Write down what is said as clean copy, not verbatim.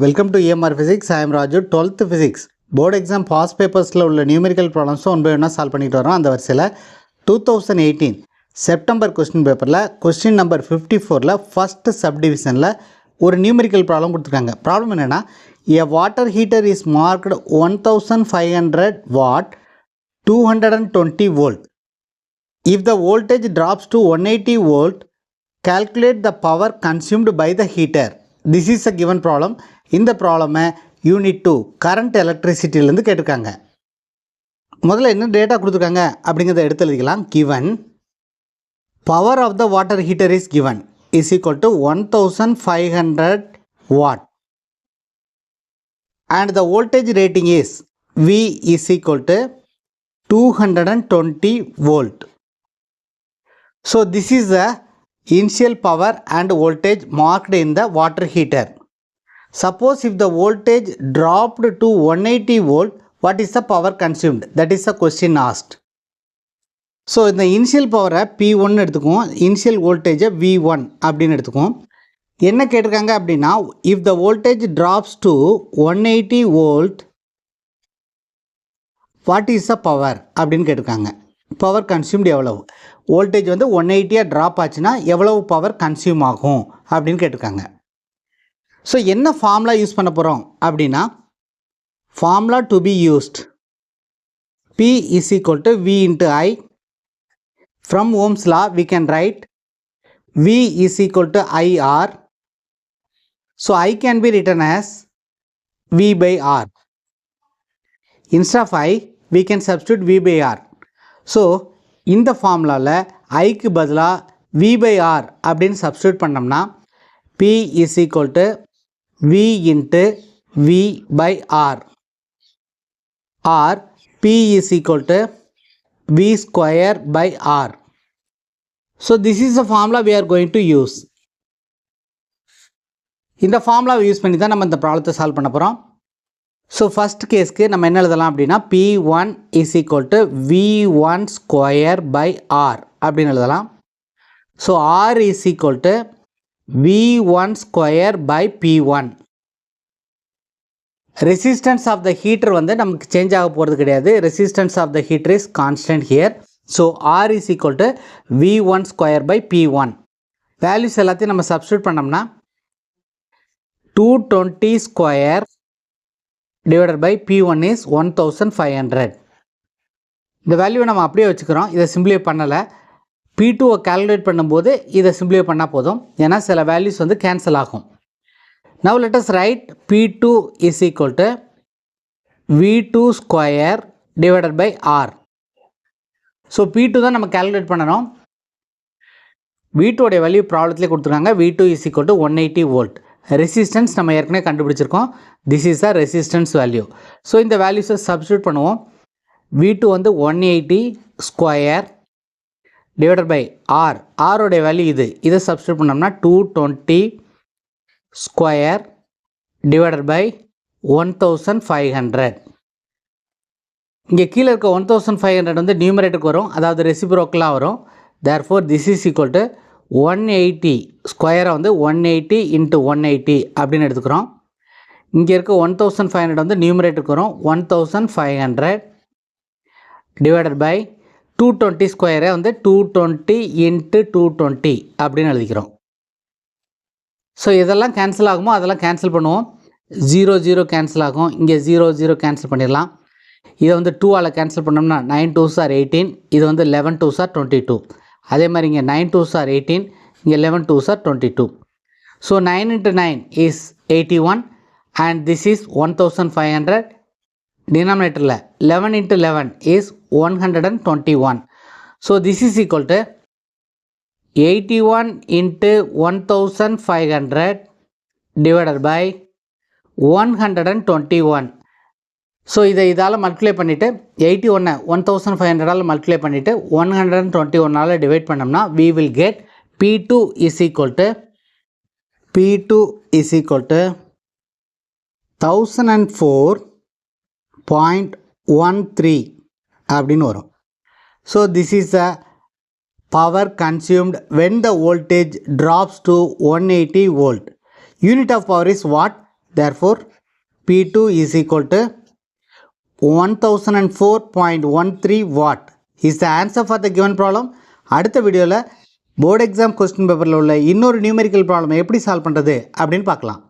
Welcome to EMR Physics. I am Raju. 12th Physics Board Exam Past Papersல உள்ள numerical problems one by ஒன்னா solve பண்ணிட்டு வரோம். அந்த வரிசையில் 2018 செப்டம்பர் கொஸ்டின் பேப்பரில் கொஸ்டின் நம்பர் 54ல் ஃபர்ஸ்ட் சப்டிவிஷனில் ஒரு நியூமெரிக்கல் ப்ராப்ளம் கொடுத்துருக்காங்க. ப்ராப்ளம் என்னென்னா, a water heater is marked 1500 watt 220 volt. If the voltage drops to 180 volt, calculate the power consumed by the heater. This is a given problem. இந்த ப்ராப்ளமை unit 2 current எலக்ட்ரிசிட்டிலேருந்து கேட்டிருக்காங்க. முதல்ல என்ன data கொடுத்துருக்காங்க அப்படிங்கிறத எடுத்து எழுதிக்கலாம். Given power of the water heater is given is equal to 1500 watt and the voltage rating is V is equal to 220 volt. So this is the initial power and voltage marked in the water heater. Suppose if the voltage dropped to 180 volt, what is the power consumed? That is the question asked. So இந்த initial power P1 எடுத்துக்குவோம், initial voltage V1 அப்படின்னு எடுத்துக்குவோம். என்ன கேட்டிருக்காங்க அப்படின்னா, if the voltage drops to 180 volt, what is the power அப்படின்னு கேட்டிருக்காங்க. Power consumed எவ்வளவு, வோல்டேஜ் வந்து 180 ட்ராப் ஆச்சுன்னா எவ்வளவு பவர் கன்சியூம் ஆகும் அப்படின்னு கேட்டிருக்காங்க. ஸோ என்ன ஃபார்முலா யூஸ் பண்ண போகிறோம் அப்படின்னா, formula to be used P is equal to V into I. From Ohm's law we can write V is equal to IR. So I can be written as V by R. Instead of I, we can substitute V by R. So இந்த ஃபார்முலாவில் ஐக்கு பதிலாக V by R அப்படின்னு substitute பண்ணோம்னா P is equal to V into V by R, or P is equal to V square by R. So this is the formula we are going to use. இந்த ஃபார்முலாவை use பண்ணி தான் நம்ம இந்த ப்ராப்ளத்தை solve பண்ண போகிறோம். ஸோ ஃபஸ்ட் கேஸ்க்கு நம்ம என்ன எழுதலாம் அப்படின்னா, P1 is equal to V1 square by R அப்படின்னு எழுதலாம். So R is equal to V1 square by P1. Resistance of the heater வந்து நமக்கு சேஞ்ச் ஆக போகிறது கிடையாது. Resistance of the heater is constant here. So R is equal to V1 square by P1. Values எல்லாத்தையும் நம்ம substitute பண்ணோம்னா 220 square divided by P1 is 1500. இந்த வேல்யூவை நம்ம அப்படியே வச்சுக்கிறோம். இதை சிம்பிளிஃபை பண்ணலை. P2வை கால்குலேட் பண்ணும்போது இதை சிம்பிளிஃபை பண்ணால் போதும், ஏன்னா சில வேல்யூஸ் வந்து கேன்சல் ஆகும். Now let us write P2 is equal to V2 square divided by R. So P2 தான் நம்ம கால்குலேட் பண்ணணும். V2உடைய வேல்யூ ப்ராப்ளத்திலே கொடுத்துருக்காங்க. V2 is equal to 180 volt. Resistance நம்ம ஏற்கனவே கண்டுபிடிச்சிருக்கோம். This is the resistance value. So இந்த வேல்யூஸை சப்ஸ்டியூட் பண்ணுவோம். V2 வந்து 180 ஸ்கொயர் டிவைடட் பை R. ஆரோடைய வேல்யூ இது. இதை சப்ஸ்டியூட் பண்ணோம்னா 220 ஸ்கொயர் டிவைடட் பை 1500. இங்கே கீழே இருக்க 1500 வந்து நியூமரேட்டருக்கு வரும், அதாவது ரெசிப்ரோக்கலாக வரும். Therefore this is equal to 180 ஸ்கொயரை வந்து 180 இன்ட்டு 180 அப்படின்னு எடுத்துக்கிறோம். இங்கே இருக்க 1500 வந்து நியூமரேட்டருக்கு வரும். 1500 டிவைடட் பை 220 ஸ்கொயரை வந்து 220 இன்ட்டு 220 அப்படின்னு எழுதிக்கிறோம். ஸோ இதெல்லாம் கேன்சல் ஆகுமோ அதெல்லாம் கேன்சல் பண்ணுவோம். 0 0 கேன்சல் ஆகும். இங்கே 0 0 கேன்சல் பண்ணிடலாம். இதை வந்து 2ஆல் கேன்சல் பண்ணோம்னா 9 2s are 18. இது வந்து 11 2s are 22. அதே மாதிரி இங்கே 9 2s are 18. இங்கே 11 2s are 22. So 9 into 9 is 81 and this is 1500. டினாமினேட்டரில் 11 into 11 is 121. So this is equal to 81 into 1500 divided by 121. So இதால் மல்டிப்ளை பண்ணிவிட்டு 81 1500ஆல் மல்டிப்ளை பண்ணிவிட்டு 121ஆல் டிவைட் பண்ணோம்னா we will get P2 is equal to 1004.13 அப்படின்னு வரும். So this is the power consumed when the voltage drops to 180 volt. Unit of power is watt. therefore P2 is equal to 1004.13 watt is the answer for the given problem. அடுத்த வீடியோவில் board exam question பேப்பரில் உள்ள இன்னொரு numerical problem எப்படி solve பண்ணுறது அப்படின்னு பார்க்கலாம்.